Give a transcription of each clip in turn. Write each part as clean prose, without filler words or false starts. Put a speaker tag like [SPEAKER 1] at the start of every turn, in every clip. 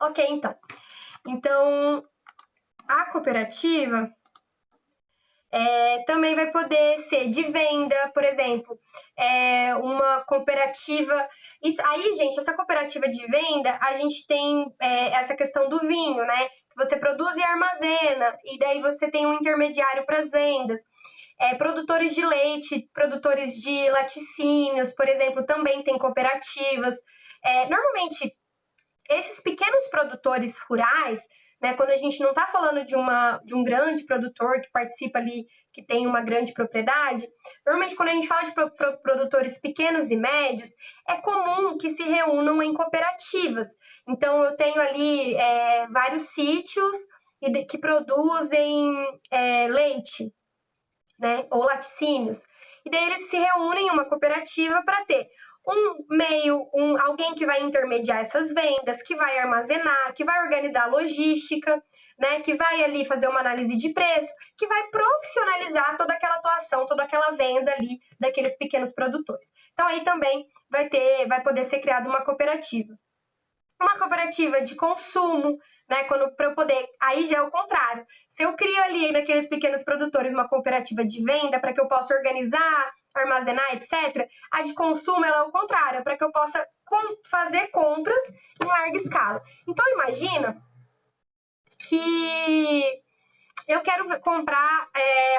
[SPEAKER 1] Ok, então. Então, a cooperativa também vai poder ser de venda, por exemplo, uma cooperativa. Isso, aí, gente, essa cooperativa de venda, a gente tem essa questão do vinho, né? Que você produz e armazena, e daí você tem um intermediário para as vendas. Produtores de leite, produtores de laticínios, por exemplo, também tem cooperativas. Normalmente, esses pequenos produtores rurais, né, quando a gente não está falando de um grande produtor que participa ali, que tem uma grande propriedade, normalmente quando a gente fala de produtores pequenos e médios, é comum que se reúnam em cooperativas. Então, eu tenho ali vários sítios que produzem leite, né, ou laticínios. E daí eles se reúnem em uma cooperativa para ter alguém que vai intermediar essas vendas, que vai armazenar, que vai organizar a logística, né, que vai ali fazer uma análise de preço, que vai profissionalizar toda aquela atuação, toda aquela venda ali daqueles pequenos produtores. Então aí também vai poder ser criada uma cooperativa. Uma cooperativa de consumo, né? Para eu poder. Aí já é o contrário. Se eu crio ali naqueles pequenos produtores uma cooperativa de venda para que eu possa organizar, armazenar, etc., a de consumo ela é o contrário, para que eu possa fazer compras em larga escala. Então imagina que eu quero comprar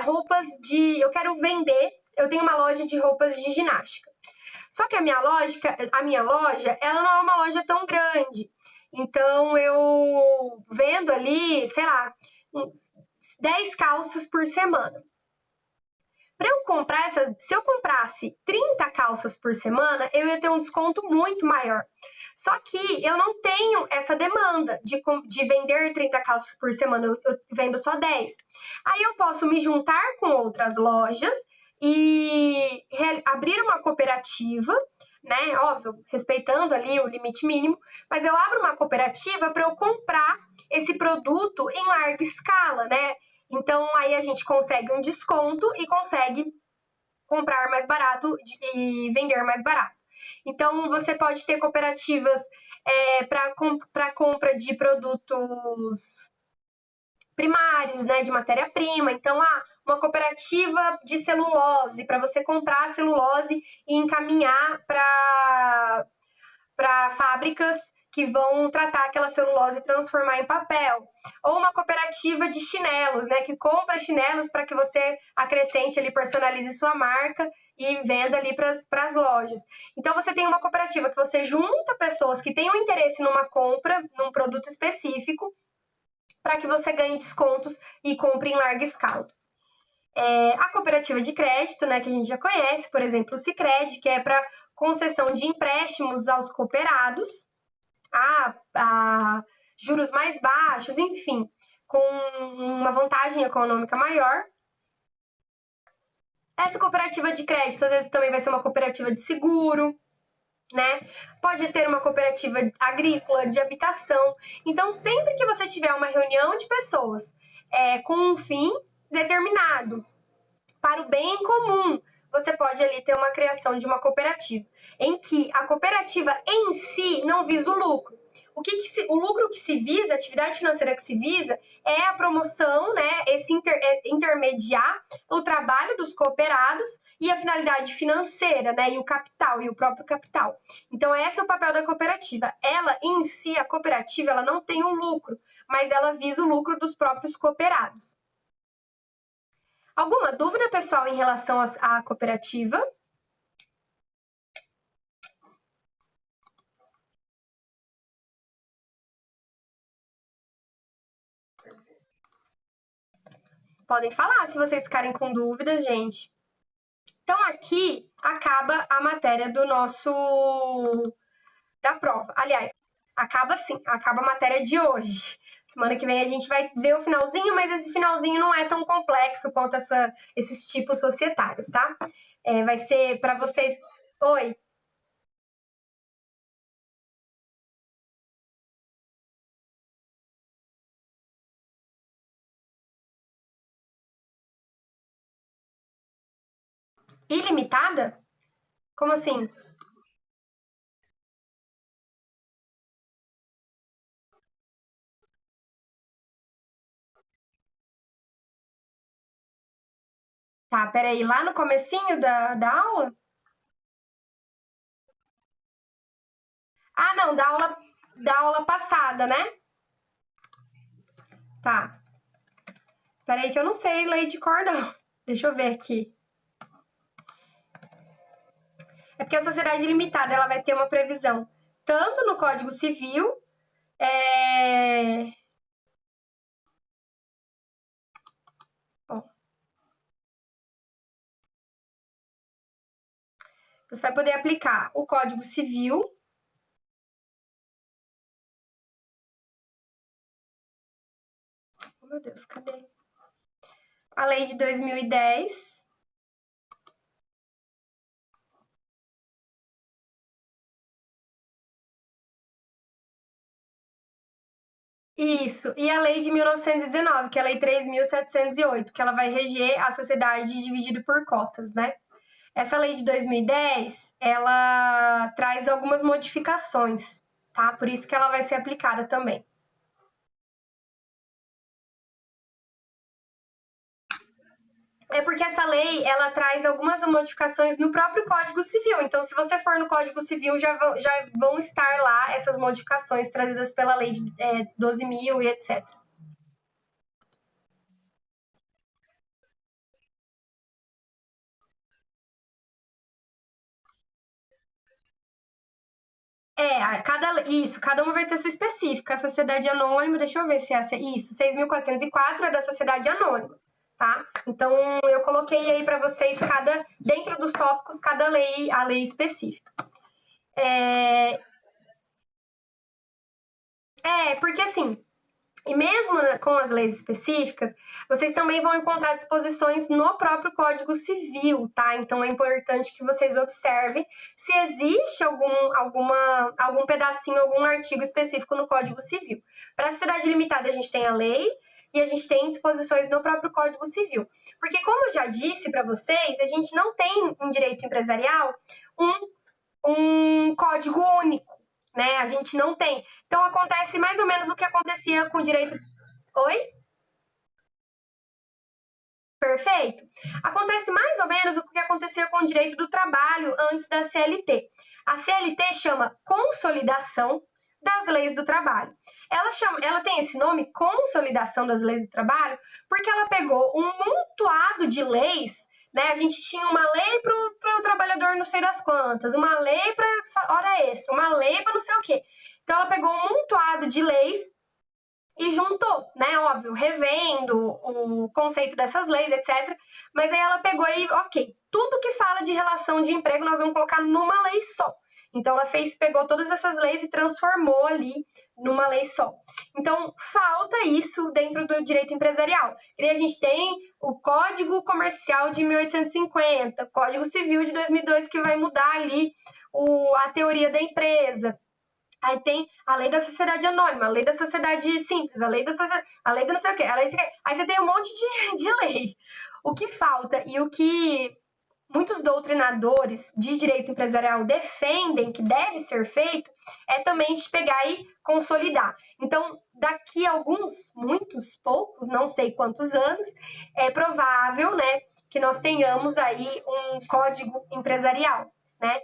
[SPEAKER 1] roupas de. Eu quero vender. Eu tenho uma loja de roupas de ginástica. Só que a minha loja, ela não é uma loja tão grande. Então eu vendo ali, sei lá, 10 calças por semana. Para eu comprar se eu comprasse 30 calças por semana, eu ia ter um desconto muito maior. Só que eu não tenho essa demanda de vender 30 calças por semana, eu vendo só 10. Aí eu posso me juntar com outras lojas e abrir uma cooperativa, né? Óbvio, respeitando ali o limite mínimo, mas eu abro uma cooperativa para eu comprar esse produto em larga escala, né? Então aí a gente consegue um desconto e consegue comprar mais barato e vender mais barato. Então você pode ter cooperativas para compra de produtos primários, né, de matéria-prima. Então, uma cooperativa de celulose, para você comprar a celulose e encaminhar para fábricas que vão tratar aquela celulose e transformar em papel. Ou uma cooperativa de chinelos, né, que compra chinelos para que você acrescente ali, personalize sua marca e venda ali para as lojas. Então, você tem uma cooperativa que você junta pessoas que tenham interesse numa compra, num produto específico, para que você ganhe descontos e compre em larga escala. A cooperativa de crédito, né, que a gente já conhece, por exemplo, o Sicredi, que é para concessão de empréstimos aos cooperados, a juros mais baixos, enfim, com uma vantagem econômica maior. Essa cooperativa de crédito, às vezes, também vai ser uma cooperativa de seguro, né? Pode ter uma cooperativa agrícola, de habitação. Então, sempre que você tiver uma reunião de pessoas com um fim determinado, para o bem comum, você pode ali ter uma criação de uma cooperativa, em que a cooperativa em si não visa o lucro. O lucro que se visa, a atividade financeira que se visa, é a promoção, né, intermediar o trabalho dos cooperados e a finalidade financeira, né, e o capital, e o próprio capital. Então, esse é o papel da cooperativa. Ela, em si, a cooperativa, ela não tem um lucro, mas ela visa o lucro dos próprios cooperados. Alguma dúvida, pessoal, em relação à cooperativa? Podem falar se vocês ficarem com dúvidas, gente. Então, aqui acaba a matéria da prova. Aliás, acaba sim, acaba a matéria de hoje. Semana que vem a gente vai ver o finalzinho, mas esse finalzinho não é tão complexo quanto esses tipos societários, tá? Vai ser para vocês. Oi. Ilimitada? Como assim? Tá, peraí, lá no comecinho da aula? Ah, não, da aula passada, né? Tá. Peraí que eu não sei lei de cor, não. Deixa eu ver aqui. É porque a sociedade limitada, ela vai ter uma previsão tanto no Código Civil, é... Bom, você vai poder aplicar o Código Civil. Oh, meu Deus, cadê? A lei de 2010. Isso, e a lei de 1919, que é a lei 3.708, que ela vai reger a sociedade dividida por cotas, né? Essa lei de 2010, ela traz algumas modificações, tá? Por isso que ela vai ser aplicada também. É porque essa lei, ela traz algumas modificações no próprio Código Civil. Então, se você for no Código Civil, já vão estar lá essas modificações trazidas pela lei de 12.000 e etc. Cada uma vai ter sua específica. A sociedade anônima, deixa eu ver se é essa. Isso, 6.404 é da sociedade anônima, tá? Então, eu coloquei aí para vocês dentro dos tópicos, a lei específica. Porque assim, e mesmo com as leis específicas, vocês também vão encontrar disposições no próprio Código Civil, tá? Então é importante que vocês observem se existe algum pedacinho, algum artigo específico no Código Civil. Para a sociedade limitada, a gente tem a lei e a gente tem disposições no próprio Código Civil. Porque, como eu já disse para vocês, a gente não tem em direito empresarial um código único, né? A gente não tem. Então acontece mais ou menos o que acontecia com o direito. Oi? Perfeito? Acontece mais ou menos o que acontecia com o direito do trabalho antes da CLT. A CLT chama Consolidação das Leis do Trabalho. Ela tem esse nome, Consolidação das Leis do Trabalho, porque ela pegou um montoado de leis, né? A gente tinha uma lei para o trabalhador não sei das quantas, uma lei para hora extra, uma lei para não sei o quê. Então ela pegou um montoado de leis e juntou, né? Óbvio, revendo o conceito dessas leis, etc. Mas aí ela pegou e, ok, tudo que fala de relação de emprego nós vamos colocar numa lei só. Então ela pegou todas essas leis e transformou ali numa lei só. Então falta isso dentro do direito empresarial. E a gente tem o Código Comercial de 1850, o Código Civil de 2002 que vai mudar ali a teoria da empresa. Aí tem a lei da sociedade anônima, a lei da sociedade simples, a lei do não sei o quê, aí você tem um monte de lei. O que falta e o que muitos doutrinadores de direito empresarial defendem que deve ser feito é também de pegar e consolidar. Então, daqui a muitos, poucos, não sei quantos anos, é provável, né, que nós tenhamos aí um código empresarial, né?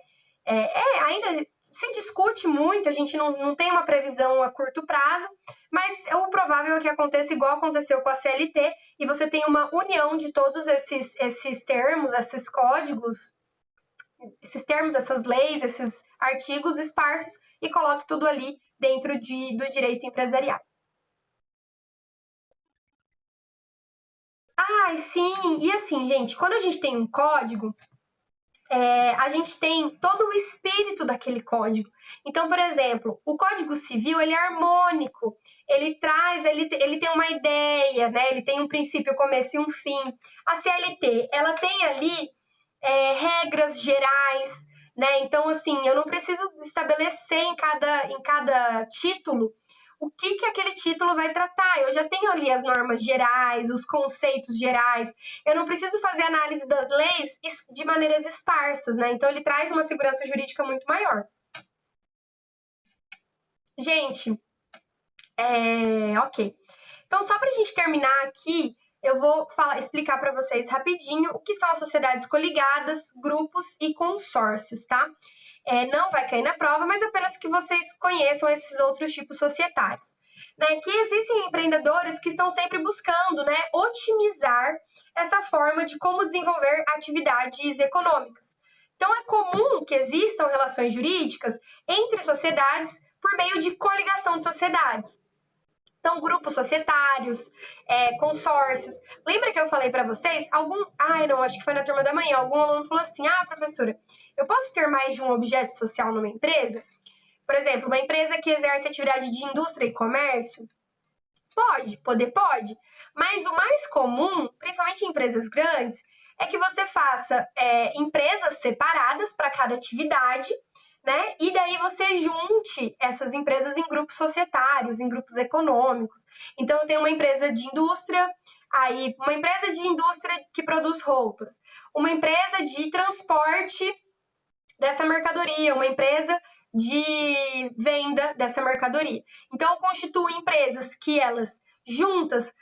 [SPEAKER 1] Ainda se discute muito, a gente não tem uma previsão a curto prazo, mas o provável é que aconteça igual aconteceu com a CLT, e você tem uma união de todos esses termos, esses termos, essas leis, esses artigos esparsos, e coloque tudo ali dentro do direito empresarial. Sim, e assim, gente, quando a gente tem um código, a gente tem todo o espírito daquele código. Então, por exemplo, o Código Civil ele é harmônico, ele tem uma ideia, né? Ele tem um princípio, um começo e um fim. A CLT, ela tem ali regras gerais, né? Então, assim, eu não preciso estabelecer em cada título o que aquele título vai tratar. Eu já tenho ali as normas gerais, os conceitos gerais. Eu não preciso fazer análise das leis de maneiras esparsas, né? Então ele traz uma segurança jurídica muito maior. Gente, ok. Então, só para a gente terminar aqui, eu vou explicar para vocês rapidinho o que são as sociedades coligadas, grupos e consórcios, tá? Não vai cair na prova, mas apenas que vocês conheçam esses outros tipos societários. Né, que existem empreendedores que estão sempre buscando, né, otimizar essa forma de como desenvolver atividades econômicas. Então, é comum que existam relações jurídicas entre sociedades por meio de coligação de sociedades. Então, grupos societários, consórcios. Lembra que eu falei para vocês? Acho que foi na turma da manhã. Algum aluno falou assim: professora, eu posso ter mais de um objeto social numa empresa? Por exemplo, uma empresa que exerce atividade de indústria e comércio? Pode. Mas o mais comum, principalmente em empresas grandes, é que você faça empresas separadas para cada atividade, né? E daí você junte essas empresas em grupos societários, em grupos econômicos. Então, eu tenho uma empresa de indústria, aí uma empresa de indústria que produz roupas, uma empresa de transporte dessa mercadoria, uma empresa de venda dessa mercadoria. Então, eu constituo empresas que elas juntas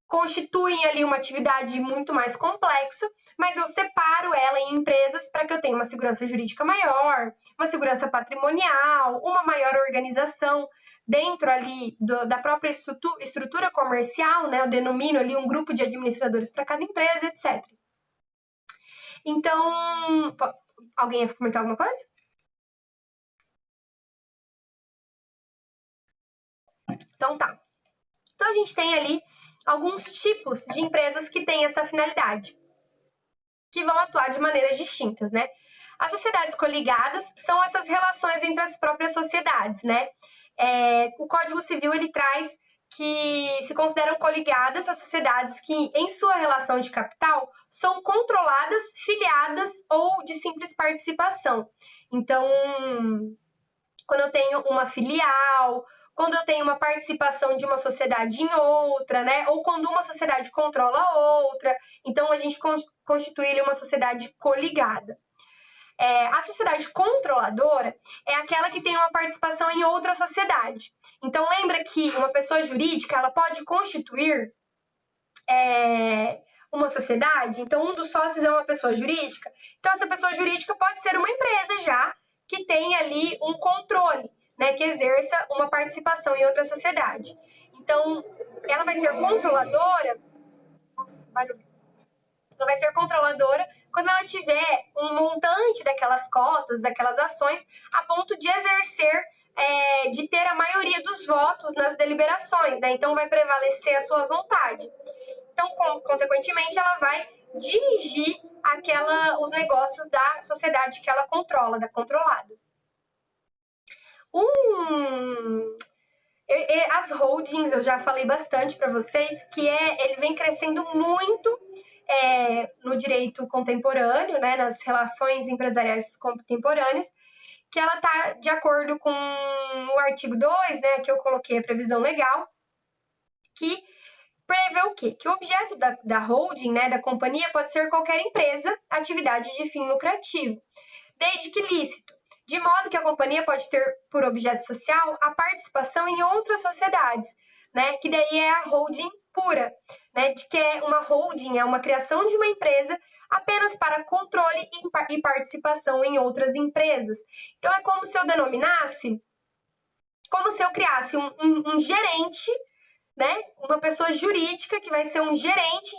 [SPEAKER 1] constituem ali uma atividade muito mais complexa, mas eu separo ela em empresas para que eu tenha uma segurança jurídica maior, uma segurança patrimonial, uma maior organização dentro ali da própria estrutura comercial, né? Eu denomino ali um grupo de administradores para cada empresa, etc. Então, alguém ia comentar alguma coisa? Então tá. Então a gente tem ali alguns tipos de empresas que têm essa finalidade, que vão atuar de maneiras distintas, né? As sociedades coligadas são essas relações entre as próprias sociedades, né? O Código Civil, ele traz que se consideram coligadas as sociedades que, em sua relação de capital, são controladas, filiadas ou de simples participação. Então, quando eu tenho uma filial, quando eu tenho uma participação de uma sociedade em outra, né? Ou quando uma sociedade controla a outra. Então, a gente constitui ali uma sociedade coligada. A sociedade controladora é aquela que tem uma participação em outra sociedade. Então, lembra que uma pessoa jurídica, ela pode constituir uma sociedade? Então, um dos sócios é uma pessoa jurídica. Então, essa pessoa jurídica pode ser uma empresa já, que tem ali um controle, né, que exerça uma participação em outra sociedade. Então, ela vai ser controladora. Nossa, barulho. Ela vai ser controladora quando ela tiver um montante daquelas cotas, daquelas ações, a ponto de exercer, de ter a maioria dos votos nas deliberações, né? Então, vai prevalecer a sua vontade. Então, consequentemente, ela vai dirigir os negócios da sociedade que ela controla, da controlada. As holdings, eu já falei bastante para vocês, que ele vem crescendo muito no direito contemporâneo, né, nas relações empresariais contemporâneas, que ela está de acordo com o artigo 2, né, que eu coloquei a previsão legal, que prevê o quê? Que o objeto da holding, né, da companhia, pode ser qualquer empresa, atividade de fim lucrativo, desde que lícito, de modo que a companhia pode ter por objeto social a participação em outras sociedades, né, que daí é a holding pura, né, de que uma holding é uma criação de uma empresa apenas para controle e participação em outras empresas. Então, é como se eu denominasse, como se eu criasse um gerente, né? Uma pessoa jurídica que vai ser um gerente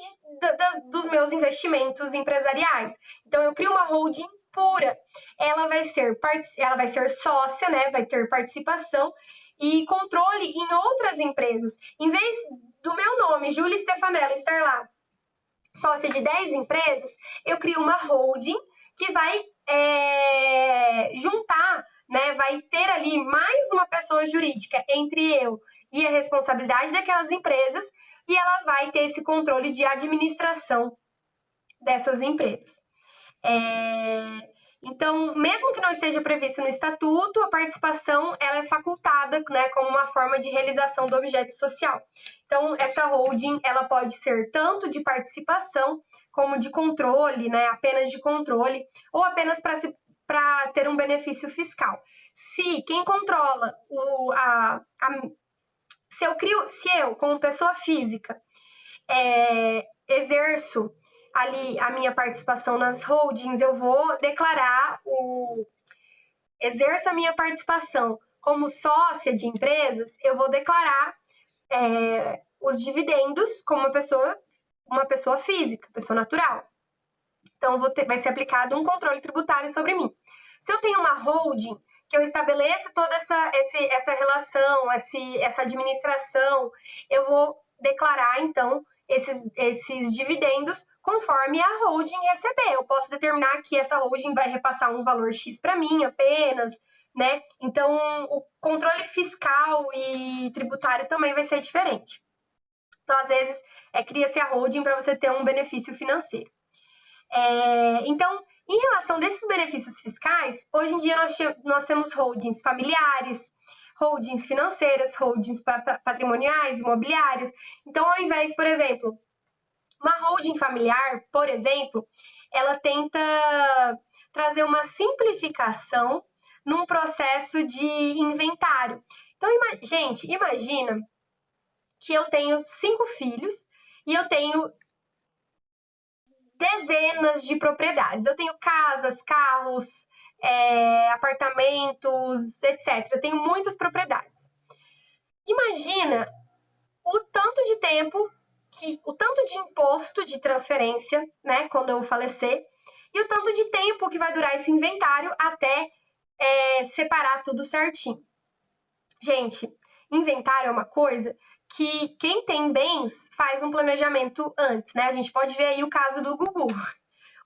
[SPEAKER 1] dos meus investimentos empresariais. Então, eu crio uma holding pura. Ela vai ser sócia, né? Vai ter participação e controle em outras empresas. Em vez do meu nome, Júlia Stefanello, estar lá, sócia de 10 empresas, eu crio uma holding que vai juntar, né? Vai ter ali mais uma pessoa jurídica entre eu e a responsabilidade daquelas empresas, e ela vai ter esse controle de administração dessas empresas. Então, mesmo que não esteja previsto no estatuto, a participação ela é facultada, né, como uma forma de realização do objeto social. Então, essa holding ela pode ser tanto de participação como de controle, né, apenas de controle, ou apenas para ter um benefício fiscal. Se quem controla se eu, como pessoa física, exerço ali a minha participação nas holdings, eu vou declarar exerço a minha participação como sócia de empresas, eu vou declarar os dividendos como uma pessoa física, pessoa natural. Então, vai ser aplicado um controle tributário sobre mim. Se eu tenho uma holding, que eu estabeleço toda essa relação, essa administração, eu vou declarar, então, esses dividendos conforme a holding receber. Eu posso determinar que essa holding vai repassar um valor X para mim apenas, né? Então, o controle fiscal e tributário também vai ser diferente. Então, às vezes, cria-se a holding para você ter um benefício financeiro. Então, em relação desses benefícios fiscais, hoje em dia nós temos holdings familiares, holdings financeiras, holdings patrimoniais, imobiliárias. Então, ao invés, por exemplo, uma holding familiar, por exemplo, ela tenta trazer uma simplificação num processo de inventário. Então, gente, imagina que eu tenho 5 filhos e eu tenho dezenas de propriedades. Eu tenho casas, carros, apartamentos, etc. Eu tenho muitas propriedades. Imagina o tanto de tempo, o tanto de imposto de transferência, né, quando eu falecer, e o tanto de tempo que vai durar esse inventário até separar tudo certinho. Gente, inventário é uma coisa que quem tem bens faz um planejamento antes, né? A gente pode ver aí o caso do Gugu.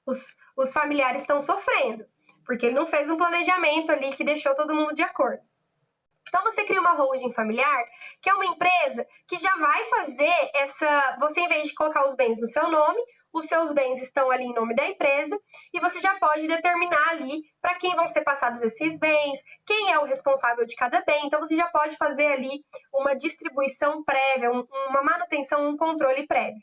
[SPEAKER 1] Os familiares estão sofrendo, porque ele não fez um planejamento ali que deixou todo mundo de acordo. Então, você cria uma holding familiar, que é uma empresa que já vai fazer você, em vez de colocar os bens no seu nome, os seus bens estão ali em nome da empresa, e você já pode determinar ali para quem vão ser passados esses bens, quem é o responsável de cada bem. Então, você já pode fazer ali uma distribuição prévia, uma manutenção, um controle prévio.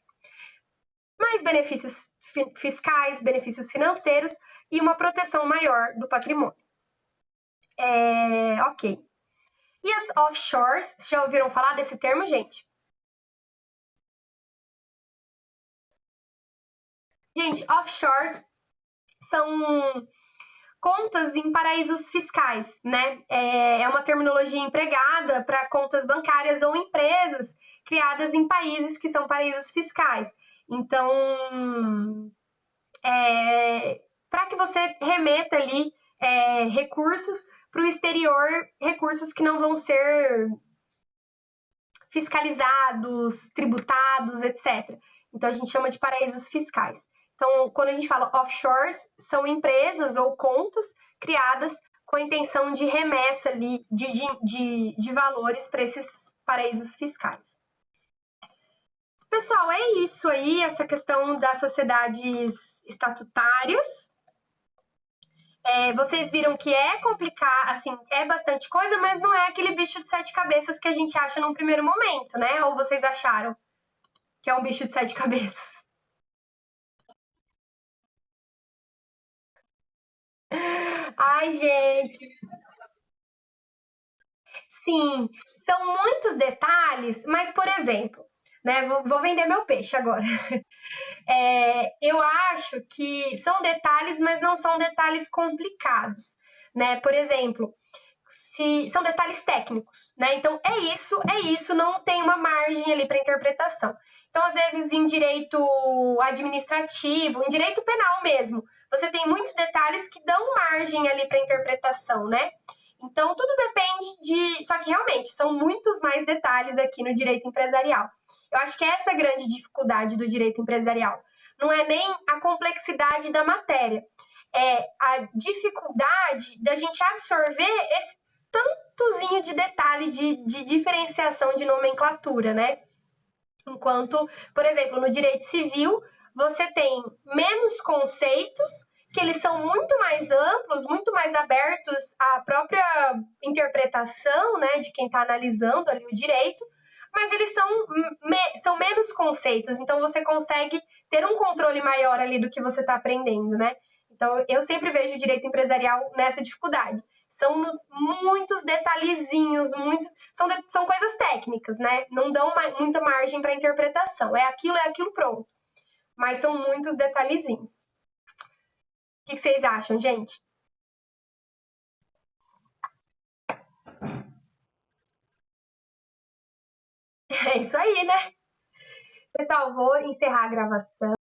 [SPEAKER 1] Mais benefícios fiscais, benefícios financeiros e uma proteção maior do patrimônio. Ok. E as offshores, já ouviram falar desse termo, gente? Gente, offshores são contas em paraísos fiscais, né? É uma terminologia empregada para contas bancárias ou empresas criadas em países que são paraísos fiscais. Então, para que você remeta ali recursos para o exterior, recursos que não vão ser fiscalizados, tributados, etc. Então, a gente chama de paraísos fiscais. Então, quando a gente fala offshores, são empresas ou contas criadas com a intenção de remessa ali de valores para esses paraísos fiscais. Pessoal, é isso aí, essa questão das sociedades estatutárias. Vocês viram que é complicado, assim, é bastante coisa, mas não é aquele bicho de 7 cabeças que a gente acha num primeiro momento, né? Ou vocês acharam que é um bicho de 7 cabeças? Ai, gente, sim, são muitos detalhes, mas, por exemplo, né, vou vender meu peixe agora. Eu acho que são detalhes, mas não são detalhes complicados, né? Por exemplo, se são detalhes técnicos, né? Então é isso, não tem uma margem ali para interpretação. Então, às vezes, em direito administrativo, em direito penal mesmo, você tem muitos detalhes que dão margem ali para interpretação, né? Então, tudo depende de. Só que realmente são muitos mais detalhes aqui no direito empresarial. Eu acho que essa é a grande dificuldade do direito empresarial. Não é nem a complexidade da matéria, é a dificuldade da gente absorver esse tantozinho de detalhe de diferenciação de nomenclatura, né? Enquanto, por exemplo, no direito civil, você tem menos conceitos, que eles são muito mais amplos, muito mais abertos à própria interpretação, né, de quem está analisando ali o direito, mas eles são menos conceitos, então você consegue ter um controle maior ali do que você está aprendendo, né? Então, eu sempre vejo o direito empresarial nessa dificuldade. São muitos detalhezinhos, são coisas técnicas, né? Não dão muita margem para interpretação. É aquilo, pronto. mas são muitos detalhezinhos. O que vocês acham, gente? É isso aí, né? Pessoal, vou encerrar a gravação.